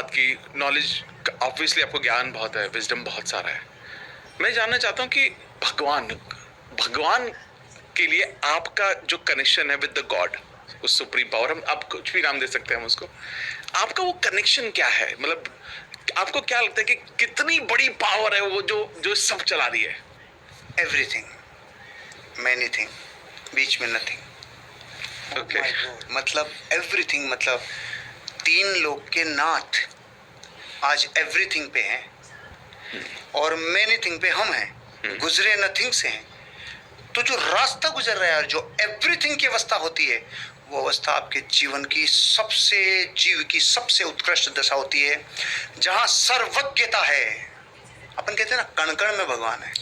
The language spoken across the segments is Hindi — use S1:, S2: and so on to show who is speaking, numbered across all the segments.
S1: बात की, नॉलेज, ऑब्वियसली आपको ज्ञान बहुत है, विजडम बहुत सारा है। मैं जानना चाहता हूँ कि भगवान के लिए आपका जो कनेक्शन है विद द गॉड, उस सुप्रीम पावर, हम आप कुछ भी नाम दे सकते हैं हम उसको, आपका वो कनेक्शन क्या है? मतलब आपको क्या लगता है कि कितनी बड़ी पावर है वो जो जो सब चला रही है?
S2: एवरीथिंग, मैनी थिंग, बीच में नथिंग।
S1: Okay.
S2: मतलब एवरीथिंग, मतलब तीन लोग के नाथ आज एवरीथिंग पे हैं और मैनी थिंग पे हम हैं, गुजरे नथिंग से हैं। तो जो रास्ता गुजर रहा है, जो एवरीथिंग की अवस्था होती है, वो अवस्था आपके जीवन की सबसे, जीव की सबसे उत्कृष्ट दशा होती है, जहां सर्वज्ञता है। अपन कहते हैं ना, कण कण में भगवान है।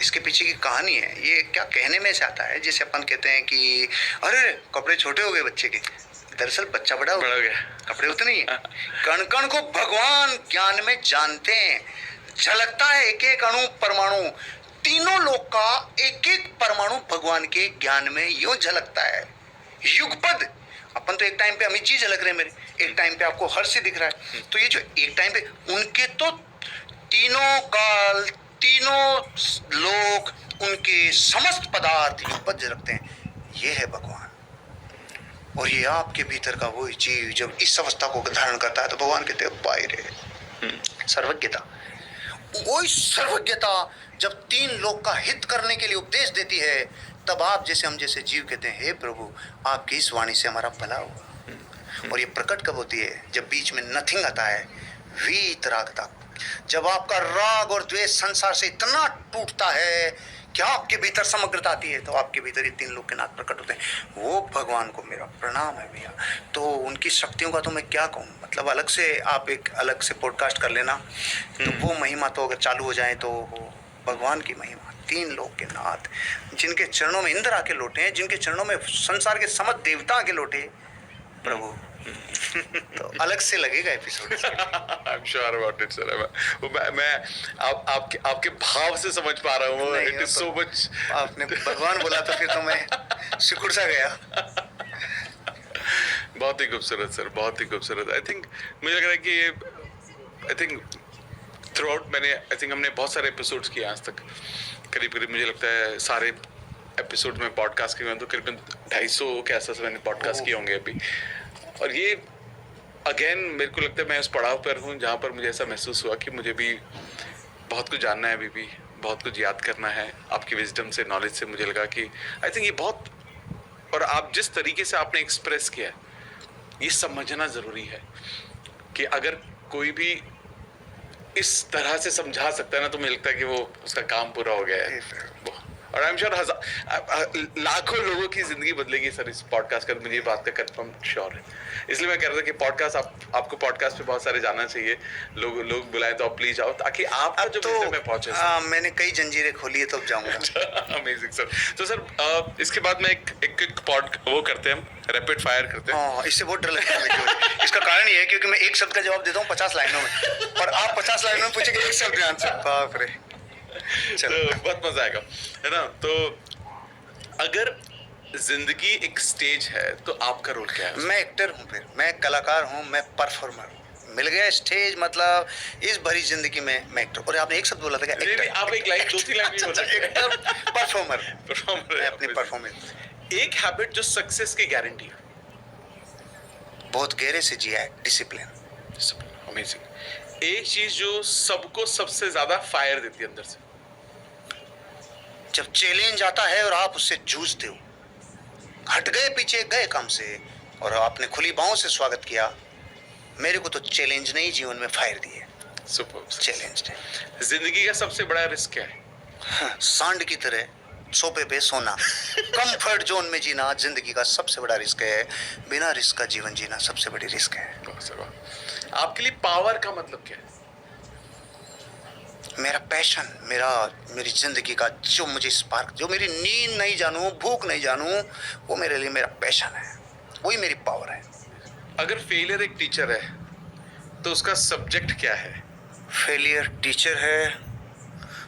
S2: इसके पीछे की कहानी है, ये क्या कहने में से आता है, जैसे अपन कहते हैं कि अरे कपड़े छोटे हो गए बच्चे के, दरअसल बच्चा बड़ा हो गया, कपड़े उतने ही हैं। कण कण को भगवान ज्ञान में जानते हैं, झलकता है एक एक अणु परमाणु, तीनों लोक का एक एक परमाणु भगवान के ज्ञान में यूं झलकता है। युगपद, अपन तो एक टाइम पे अमित जी झलक रहे हैं मेरे, एक टाइम पे आपको हर्ष दिख रहा है, तो ये जो एक टाइम पे उनके, तो तीनों काल, तीनों लोक, उनके समस्त पदार्थ युगपद रखते हैं। ये है भगवान। और ये आपके भीतर का वही जीव जब इस अवस्था को धारण करता है, तो भगवान कहते हैं पाई रे सर्वज्ञता। वही सर्वज्ञता जब तीन लोक का हित करने के लिए उपदेश देती है, तब आप जैसे, हम जैसे जीव कहते हैं, हे प्रभु आपकी इस वाणी से हमारा भला हुआ। और ये प्रकट कब होती है? जब बीच में नथिंग आता है, वीतरागता। जब आपका राग और द्वेष संसार से इतना टूटता है कि आपके भीतर समग्रता आती है, तो आपके भीतर ये तीन लोक के नाथ प्रकट होते हैं। वो भगवान को मेरा प्रणाम है भैया। तो उनकी शक्तियों का तो मैं क्या कहूँ, मतलब अलग से आप एक अलग से पॉडकास्ट कर लेना, तो वो महिमा तो अगर चालू हो जाए तो भगवान की महिमा, तीन लोक के नाथ, जिनके चरणों में इंद्र आके लौटे हैं, जिनके चरणों में संसार के समस्त देवता आके लौटे, प्रभु तो अलग से लगेगा episode.
S1: I'm sure about it, sir. मैं आपके भाव से समझ पा रहा हूँ। It is so much.
S2: आपने भगवान बोला तो फिर तो मैं सिकुड़ सा गया।
S1: बहुत ही खूबसूरत सर, बहुत ही खूबसूरत। आई थिंक मुझे लग रहा है कि ये, आई थिंक थ्रू आउट हमने बहुत सारे एपिसोड्स किए आज तक, करीब मुझे लगता है सारे एपिसोड में पॉडकास्ट किए, तो करीबन 250 के आसपास मैंने पॉडकास्ट किए होंगे अभी। और ये अगेन मेरे को लगता है मैं उस पड़ाव पर हूँ जहाँ पर मुझे ऐसा महसूस हुआ कि मुझे भी बहुत कुछ जानना है, अभी भी बहुत कुछ याद करना है। आपकी विजडम से, नॉलेज से मुझे लगा कि आई थिंक ये बहुत, और आप जिस तरीके से आपने एक्सप्रेस किया, ये समझना ज़रूरी है कि अगर कोई भी इस तरह से समझा सकता है ना, तो मुझे लगता है कि वो उसका काम पूरा हो गया है। और आई एम श्योर लाखों लोगों की जिंदगी बदलेगी सर इस पॉडकास्ट का, मुझे ये बात का कंफर्म श्योर है। इसलिए मैं कह रहा था कि पॉडकास्ट, आपको पॉडकास्ट पे बहुत सारे जाना चाहिए, लोग बुलाए तो आप प्लीज आओ, ताकि आपका जो विजडम में पहुंचे।
S2: मैंने कई जंजीरें खोली है, तब जाऊंगा।
S1: Amazing sir. तो सर इसके बाद में एक वो करते हैं, हम रैपिड फायर करते हैं।
S2: इससे बहुत डर लगता है। इसका कारण ये है क्योंकि मैं एक शब्द का जवाब देता हूँ 50 लाइनों में, और आप 50 लाइनों में पूछेंगे एक शब्द में आंसर। बाप रे,
S1: तो बहुत मजा आएगा, है ना? तो अगर जिंदगी एक स्टेज है तो आपका रोल क्या है?
S2: मैं एक्टर हूँ, फिर मैं कलाकार हूँ, मैं परफॉर्मर हूँ। मिल गया स्टेज, मतलब इस भरी जिंदगी में मैं एक्टर। और आपने एक शब्द बोला था क्या?
S1: नहीं, आप एक लाइन, 2-3 लाइन बोल सकते हैं।
S2: एक्टर, परफॉर्मर
S1: मैं
S2: अपनी परफॉर्मेंस।
S1: एक हैबिट जो सक्सेस की गारंटी है।
S2: बहुत गहरे से जिया है, डिसिप्लिन।
S1: अमेजिंग। एक चीज जो सबको सबसे ज्यादा फायर देती है अंदर से।
S2: जब चैलेंज आता है और आप उससे जूझते हो, हट गए, पीछे गए काम से, और आपने खुली बाहों से स्वागत किया। मेरे को तो चैलेंज ने ही जीवन में फायर दी है।
S1: सुपर।
S2: चैलेंज ने।
S1: जिंदगी का सबसे बड़ा रिस्क क्या है?
S2: सांड की तरह सोफे पे सोना। कंफर्ट जोन में जीना जिंदगी का सबसे बड़ा रिस्क है। बिना रिस्क का जीवन जीना सबसे बड़ी रिस्क है।
S1: आपके लिए पावर का मतलब क्या है?
S2: मेरा पैशन, मेरी जिंदगी का जो मुझे स्पार्क, जो मेरी नींद नहीं जानूं, भूख नहीं जानूं, वो मेरे लिए मेरा पैशन है, वही मेरी पावर है।
S1: अगर फेलियर एक टीचर है तो उसका सब्जेक्ट क्या है?
S2: फेलियर टीचर है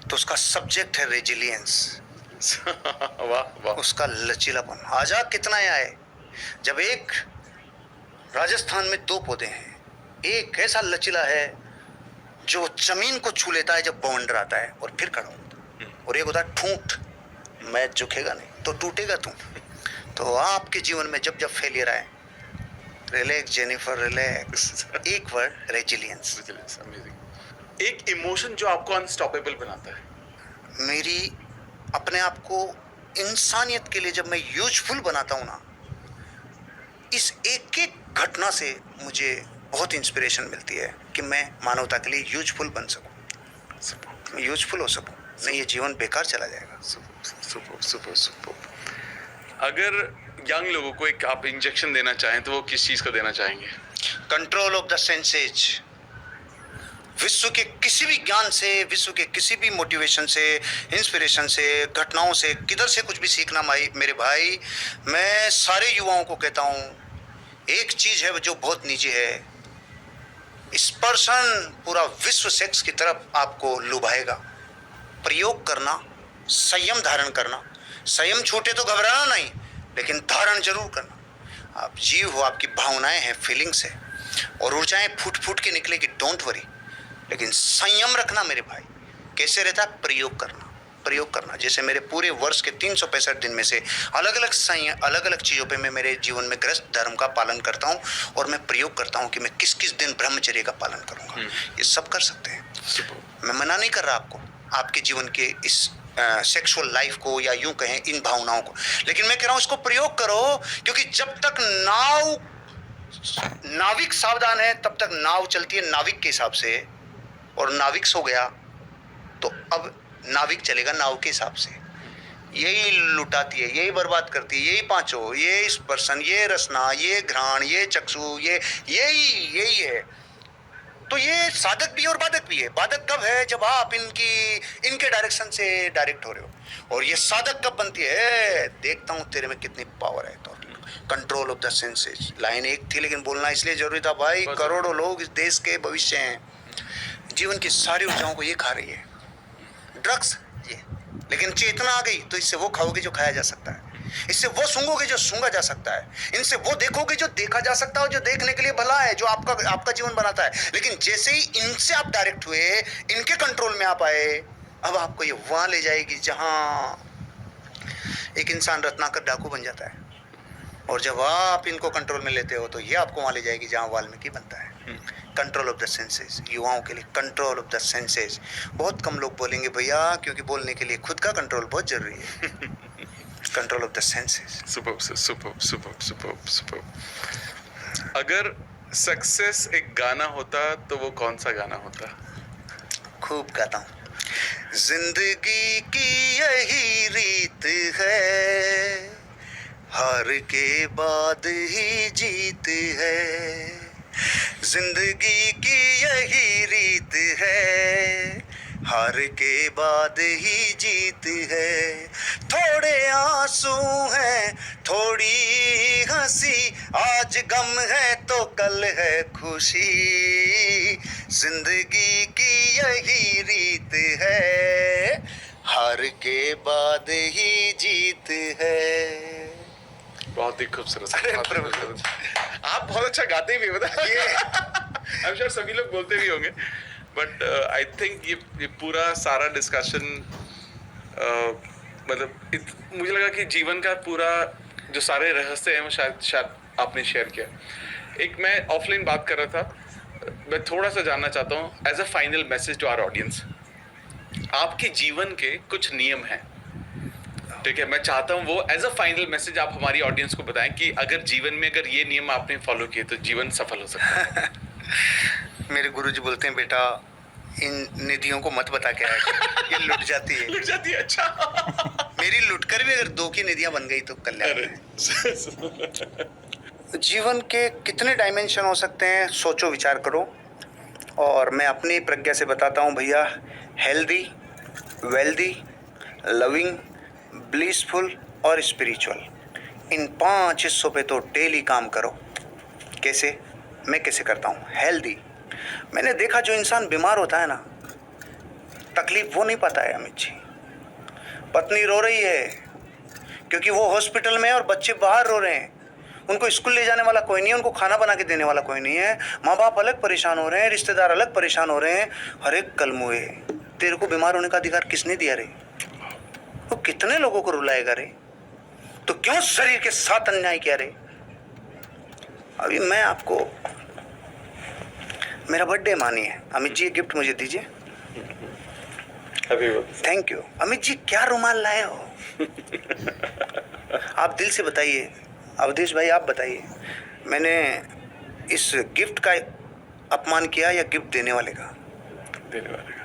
S2: तो उसका सब्जेक्ट है रेजिलियंस।
S1: वाह वाह।
S2: उसका लचीलापन। आजाद कितना आए, जब एक राजस्थान में 2 पौधे हैं, एक ऐसा लचीला है जो जमीन को छू लेता है जब बाउंडर आता है और फिर खड़ा होता है, और एक होता है ठूंठ, मैच झुकेगा नहीं तो टूटेगा तुम। तो आपके जीवन में जब जब फेलियर आए, रिलैक्स जेनिफर रिलैक्स, एक वर्ड रेजिलियंस।
S1: अमेजिंग। एक इमोशन जो आपको अनस्टॉपेबल बनाता है?
S2: मेरी अपने आप को इंसानियत के लिए जब मैं यूजफुल बनाता हूँ ना, इस एक एक घटना से मुझे बहुत इंस्पिरेशन मिलती है कि मैं मानवता के लिए यूजफुल बन सकूं, मैं यूजफुल हो सकूं, नहीं ये जीवन बेकार चला जाएगा।
S1: Super super super. अगर यंग लोगों को एक आप इंजेक्शन देना चाहें तो वो किस चीज का देना चाहेंगे?
S2: Control of the senses. विश्व के किसी भी ज्ञान से, विश्व के किसी भी मोटिवेशन से, इंस्पिरेशन से, घटनाओं से, किधर से कुछ भी सीखना मेरे भाई, मैं सारे युवाओं को कहता हूँ एक चीज है जो बहुत निजी है, स्पर्शन पूरा विश्व सेक्स की तरफ आपको लुभाएगा। प्रयोग करना, संयम धारण करना, संयम छूटे तो घबराना नहीं, लेकिन धारण जरूर करना। आप जीव हो, आपकी भावनाएं हैं, फीलिंग्स है, और ऊर्जाएं फूट फूट के निकलेगी, डोंट वरी, लेकिन संयम रखना मेरे भाई। कैसे रहता है? प्रयोग करना, प्रयोग करना। जैसे मेरे पूरे वर्ष के 365 दिन में से अलग अलग चीज़ों पे मैं मेरे जीवन में गृहस्थ धर्म का पालन करता हूँ, और मैं प्रयोग करता हूँ कि मैं किस किस दिन ब्रह्मचर्य का पालन करूँगा। ये सब कर सकते हैं। मैं मना नहीं कर रहा आपको, आपके जीवन के इस सेक्सुअल लाइफ को, या यूं कहें इन भावनाओं को, लेकिन मैं कह रहा हूँ इसको प्रयोग करो, क्योंकि जब तक नाविक सावधान है तब तक नाव चलती है नाविक के हिसाब से, और नाविक सो गया तो अब नाविक चलेगा नाव के हिसाब से। यही लुटाती है, यही बर्बाद करती है, यही पांचों, ये स्पर्शन, ये रसना, ये घ्राण, ये चक्षु, यही है। तो ये साधक भी है और बाधक भी है। बाधक कब है? जब आप इनके डायरेक्शन से डायरेक्ट हो रहे हो। और ये साधक कब बनती है? देखता हूं तेरे में कितनी पावर है। तो control of the senses. Line एक थी, लेकिन बोलना इसलिए जरूरी था भाई, करोड़ों लोग इस देश के भविष्य हैं, जीवन की सारी ऊर्जाओं को ये खा रही है, ड्रग्स ये। लेकिन चेतना आ गई तो इससे वो खाओगे जो खाया जा सकता है, इससे वो सूंघोगे जो सूंघा जा सकता है, इनसे वो देखोगे जो देखा जा सकता है, जो देखने के लिए भला है, जो आपका जीवन बनाता है। लेकिन जैसे ही इनसे आप डायरेक्ट हुए, इनके कंट्रोल में आप आए, अब आपको ये वहां ले जाएगी जहां एक इंसान रत्नाकर डाकू बन जाता है, और जब आप इनको कंट्रोल में लेते हो तो ये आपको वहां ले जाएगी जहां वाल्मीकि बनता है। कंट्रोल ऑफ द सेंसेस, युवाओं के लिए कंट्रोल ऑफ द सेंसेस। बहुत कम लोग बोलेंगे भैया, क्योंकि बोलने के लिए खुद का कंट्रोल बहुत जरूरी है। Control of the senses.
S1: Super. अगर सक्सेस एक गाना होता तो वो कौन सा गाना होता?
S2: खूब गाता हूँ। जिंदगी की यही रीत है, हार के बाद ही जीत है। जिंदगी की यही रीत है, हार के बाद ही जीत है। थोड़े आंसू हैं, थोड़ी हंसी, आज गम है तो कल है खुशी। जिंदगी की यही रीत है, हार के बाद ही जीत है।
S1: बहुत ही खूबसूरत। आप बहुत अच्छा गाते भी, बता ये आई एम श्योर सभी लोग बोलते भी होंगे, बट आई थिंक ये पूरा सारा डिस्कशन मतलब मुझे लगा कि जीवन का पूरा जो सारे रहस्य हैं वो शायद आपने शेयर किया। एक मैं ऑफलाइन बात कर रहा था, मैं थोड़ा सा जानना चाहता हूँ as a final message to our audience, आपके जीवन के कुछ नियम हैं, ठीक है? मैं चाहता हूँ वो एज अ फाइनल मैसेज आप हमारी ऑडियंस को बताएं कि अगर जीवन में अगर ये नियम आपने फॉलो किए तो जीवन सफल हो सकता है।
S2: मेरे गुरुजी बोलते हैं बेटा, इन निधियों को मत बता के आया, ये लुट जाती है।
S1: लुट जाती है? अच्छा।
S2: मेरी लुटकर भी अगर 2 की निधियां बन गई तो कल्याण है। जीवन के कितने डायमेंशन हो सकते हैं, सोचो, विचार करो। और मैं अपनी प्रज्ञा से बताता हूँ भैया, हेल्दी, वेल्दी, लविंग, ब्लिसफुल और स्पिरिचुअल, इन 5 हिस्सों पे तो डेली काम करो। कैसे? मैं कैसे करता हूँ? हेल्दी, मैंने देखा जो इंसान बीमार होता है ना, तकलीफ वो नहीं पाता है अमित जी। पत्नी रो रही है क्योंकि वो हॉस्पिटल में है और बच्चे बाहर रो रहे हैं, उनको स्कूल ले जाने वाला कोई नहीं है, उनको खाना बना के देने वाला कोई नहीं है, माँ बाप अलग परेशान हो रहे हैं, रिश्तेदार अलग परेशान हो रहे हैं। अरे कलमुए, तेरे को बीमार होने का अधिकार किसने दिया रे? वो कितने लोगों को रुलाएगा रे? तो क्यों शरीर के साथ अन्याय किया रे? अभी मैं आपको, मेरा बर्थडे मानिए, अमित जी गिफ्ट मुझे दीजिए। Thank you. अमित जी क्या रुमाल लाए हो? आप दिल से बताइए, अवधेश भाई आप बताइए, मैंने इस गिफ्ट का अपमान किया या गिफ्ट देने वाले का?
S1: देने वाले का।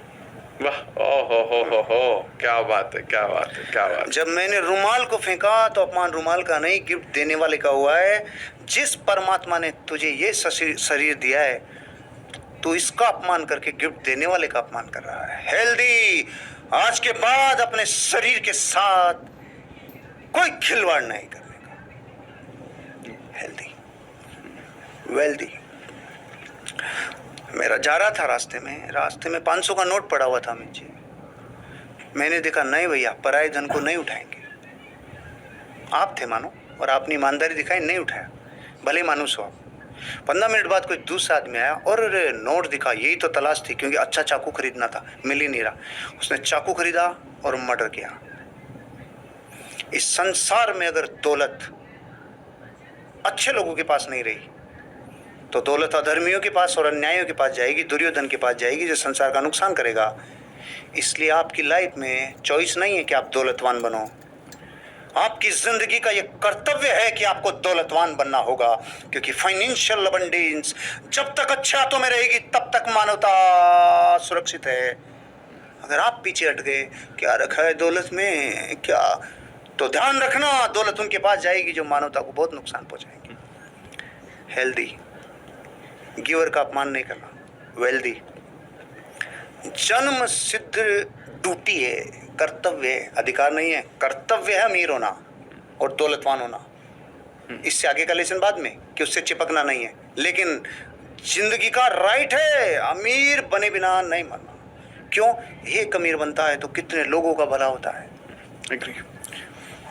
S1: वाह, ओ हो, क्या बात है, क्या बात है, क्या बात है।
S2: जब मैंने रुमाल को फेंका तो अपमान रुमाल का नहीं, गिफ्ट देने वाले का हुआ है। जिस परमात्मा ने तुझे ये शरीर दिया है, तो इसका अपमान करके गिफ्ट देने वाले का अपमान कर रहा है। हेल्दी, आज के बाद अपने शरीर के साथ कोई खिलवाड़ नहीं करने का। Healthy, wealthy. मेरा जा रहा था रास्ते में 500 का नोट पड़ा हुआ था अमित जी। मैंने देखा नहीं भैया, पराये धन को नहीं उठाएंगे। आप थे मानो, और आपने ईमानदारी दिखाई, नहीं उठाया, भले मानुस हो आप। 15 मिनट बाद कोई दूसरा आदमी आया और नोट दिखा। यही तो तलाश थी, क्योंकि अच्छा चाकू खरीदना था, मिल ही नहीं रहा। उसने चाकू खरीदा और मर्डर किया। इस संसार में अगर दौलत अच्छे लोगों के पास नहीं रही, तो दौलत अधर्मियों के पास और अन्यायियों के पास जाएगी, दुर्योधन के पास जाएगी, जो संसार का नुकसान करेगा। इसलिए आपकी लाइफ में चॉइस नहीं है कि आप दौलतवान बनो। आपकी जिंदगी का ये कर्तव्य है कि आपको दौलतवान बनना होगा, क्योंकि फाइनेंशियल अबंडेंस जब तक अच्छे हाथों में रहेगी तब तक मानवता सुरक्षित है। अगर आप पीछे हट गए, क्या रखा है दौलत में क्या, तो ध्यान रखना दौलत उनके पास जाएगी जो मानवता को बहुत नुकसान पहुंचाएंगे। हेल्दी, गिवर का अपमान नहीं करना। वेल्दी, जन्म सिद्ध ड्यूटी है, कर्तव्य है, अधिकार नहीं है। कर्तव्य है अमीर होना और दौलतवान होना। इससे आगे का लेसन बाद में, कि उससे चिपकना नहीं है, लेकिन जिंदगी का राइट है अमीर बने बिना नहीं मरना। क्यों? एक अमीर बनता है तो कितने लोगों का भला होता है।
S1: एग्री।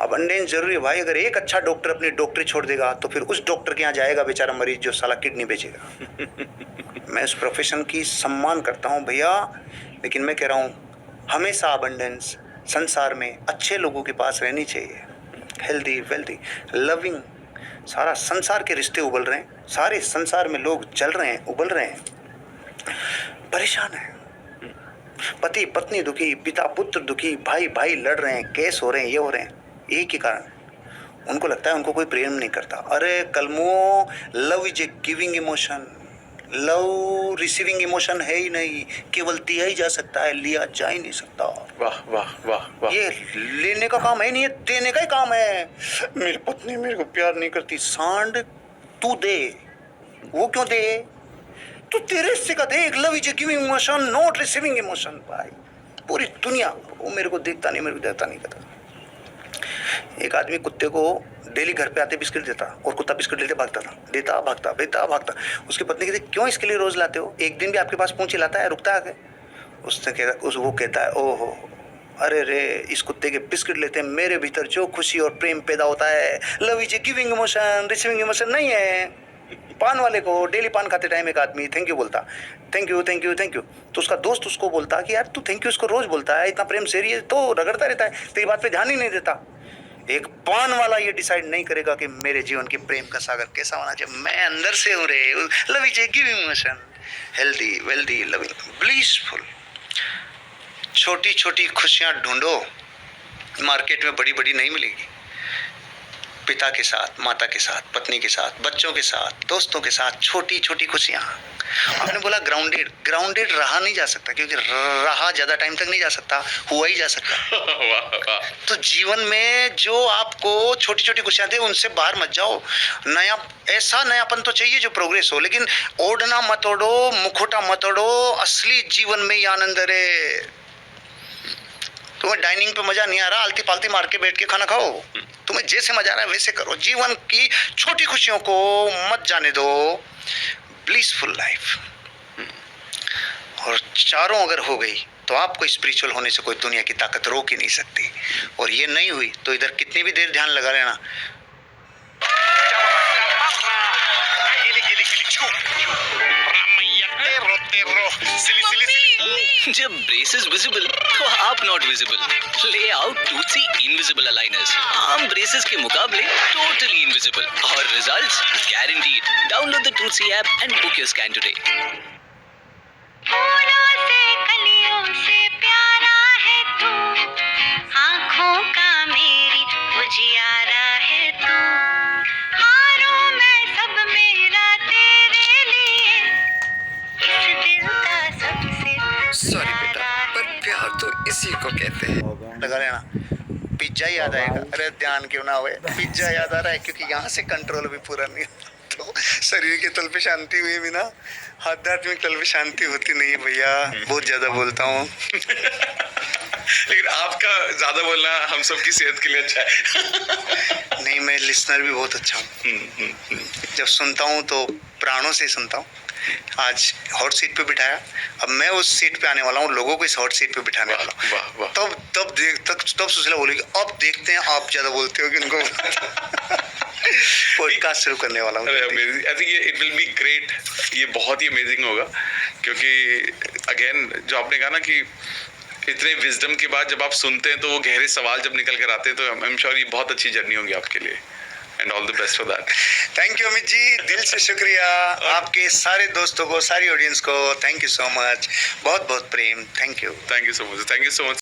S2: अबंडेंस जरूरी है भाई। अगर एक अच्छा डॉक्टर अपनी डॉक्टरी छोड़ देगा तो फिर उस डॉक्टर के यहाँ जाएगा बेचारा मरीज जो साला किडनी बेचेगा। मैं उस प्रोफेशन की सम्मान करता हूँ भैया, लेकिन मैं कह रहा हूँ हमेशा अबंडेंस संसार में अच्छे लोगों के पास रहनी चाहिए। Healthy, wealthy, loving. सारा संसार के रिश्ते उबल रहे हैं, सारे संसार में लोग जल रहे हैं, उबल रहे हैं, परेशान हैं। पति पत्नी दुखी, पिता पुत्र दुखी, भाई भाई लड़ रहे हैं, केस हो रहे हैं, ये हो रहे हैं। यही के कारण उनको लगता है उनको कोई प्रेम नहीं करता। अरे कलमो, love is a giving emotion, love receiving emotion है ही नहीं। केवल दिया ही जा सकता है, लिया जा ही नहीं सकता।
S1: वाह वाह वाह वाह।
S2: ये लेने का काम है नहीं, ये देने का ही काम है। मेरी पत्नी मेरे को प्यार नहीं करती, सांड तू दे। वो क्यों दे? तू तेरे हिस्से का दे। Love is a giving emotion, not receiving emotion. भाई पूरी दुनिया, वो मेरे को देखता नहीं, मेरे को देता नहीं करता। एक आदमी कुत्ते को डेली घर पे आते बिस्किट देता, और कुत्ता बिस्किट लेते भागता था, देता भागता, देता भागता। उसकी पत्नी कहती क्यों इसके लिए रोज लाते हो? एक दिन भी आपके पास पूंछ लाता है, रुकता है? उसने कहता, वो कहता है ओहो, अरे रे, इस कुत्ते के बिस्किट लेते मेरे भीतर जो खुशी और प्रेम पैदा होता है। Love is a giving emotion, receiving emotion नहीं है। पान वाले को डेली पान खाते टाइम एक आदमी थैंक यू बोलता, thank you thank you thank you, तो उसका दोस्त उसको बोलता कि यार तू थैंक यू इसको रोज बोलता है, इतना प्रेम से तो रगड़ता रहता है, तेरी बात पे ध्यान ही नहीं देता। एक पान वाला ये डिसाइड नहीं करेगा कि मेरे जीवन के प्रेम का सागर कैसा होना चाहिए। मैं अंदर से हूँ रे। Love is a giving emotion, healthy, wealthy, loving, blissful. छोटी छोटी खुशियाँ ढूंढो, मार्केट में बड़ी बड़ी नहीं मिलेगी। पिता के साथ, माता के साथ, पत्नी के साथ, बच्चों के साथ, दोस्तों के साथ छोटी छोटी खुशियाँ। आपने बोला ग्राउंडेड, ग्राउंडेड रहा नहीं जा सकता, क्योंकि रहा ज्यादा टाइम तक नहीं जा सकता, हुआ ही जा सकता। तो जीवन में जो आपको छोटी छोटी खुशियाँ थे उनसे बाहर मत जाओ। नया, ऐसा नयापन तो चाहिए जो प्रोग्रेस हो, लेकिन ओढ़ना मत ओढ़ो, मुखोटा मत ओढ़ो। असली जीवन में ये आनंद है। तुम्हें डाइनिंग पे मजा नहीं आ रहा, आलती पालती मार के बैठ के खाना खाओ। तुम्हें जैसे मजा आ रहा है वैसे करो। जीवन की छोटी खुशियों को मत जाने दो। Blissful life. और चारों अगर हो गई तो आपको स्पिरिचुअल होने से कोई दुनिया की ताकत रोक ही नहीं सकती। और ये नहीं हुई तो इधर कितनी भी देर ध्यान लगा लेना,
S3: जब ब्रेसेस विजिबल तो आप नॉट विजिबल। ले आओ टूथसी इनविजिबल अलाइनर्स, आम ब्रेसेस के मुकाबले टोटली इनविजिबल और results guaranteed. Download the Toothsi app and book your scan today.
S4: फूलों से कलियों से प्यारा है तू, आँखों का मेरी उजियारा है तू, हारों मैं सब मेरा तेरे लिए, इस दिल का सबसे
S5: सॉरी बेटा, पर प्यार तो इसी को कहते हैं।
S2: लगा लेना पिज्जा याद आएगा। अरे ध्यान क्यों ना हुए, पिज्जा याद आ रहा है क्योंकि यहाँ से कंट्रोल भी पूरा नहीं तो शरीर के तल पे शांति हुई भी ना, आध्यात्मिक तल पे शांति होती नहीं है भैया। बहुत ज्यादा बोलता हूँ
S1: लेकिन आपका ज्यादा बोलना हम सब की सेहत के लिए अच्छा है।
S2: नहीं, मैं लिसनर भी बहुत अच्छा हूँ। जब सुनता हूँ तो प्राणों से सुनता हूँ। आज हॉट सीट पे बिठाया, अब मैं उस सीट पे आने वाला हूँ, लोगों को इस हॉट सीट पे बिठाने वाला हूँ।
S1: वाह वाह।
S2: तब सुशीला बोलेगी अब देखते हैं आप ज्यादा बोलते हो कि उनको पॉडकास्ट शुरू करने वाला हूँ।
S1: अरे अमेजिंग, आई थिंक ये इट विल बी ग्रेट, ये बहुत ही अमेजिंग होगा। क्योंकि अगेन जो आपने कहा ना कि इतने विजडम के बाद जब आप सुनते हैं तो वो गहरे सवाल जब निकल कर आते हैं, तो आई एम श्योर ये बहुत अच्छी जर्नी होगी आपके लिए। And all the best for that.
S2: Thank you Amit ji, दिल से शुक्रिया। आपके सारे दोस्तों को, सारी ऑडियंस को थैंक यू सो मच, बहुत बहुत प्रेम। Thank you
S1: so much, thank you so much.